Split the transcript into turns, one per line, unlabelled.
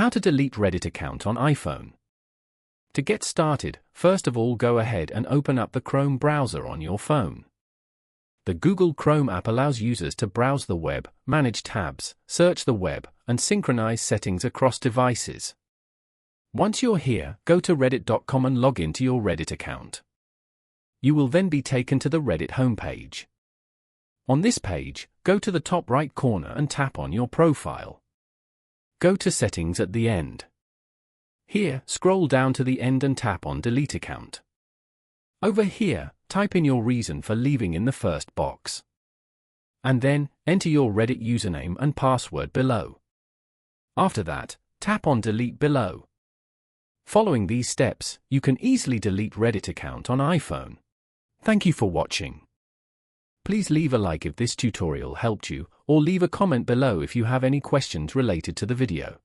How to delete Reddit account on iPhone. To get started, first of all go ahead and open up the Chrome browser on your phone. The Google Chrome app allows users to browse the web, manage tabs, search the web, and synchronize settings across devices. Once you're here, go to reddit.com and log into your Reddit account. You will then be taken to the Reddit homepage. On this page, go to the top right corner and tap on your profile. Go to Settings at the end. Here, scroll down to the end and tap on Delete Account. Over here, type in your reason for leaving in the first box. And then, enter your Reddit username and password below. After that, tap on Delete below. Following these steps, you can easily delete Reddit account on iPhone. Thank you for watching. Please leave a like if this tutorial helped you, or leave a comment below if you have any questions related to the video.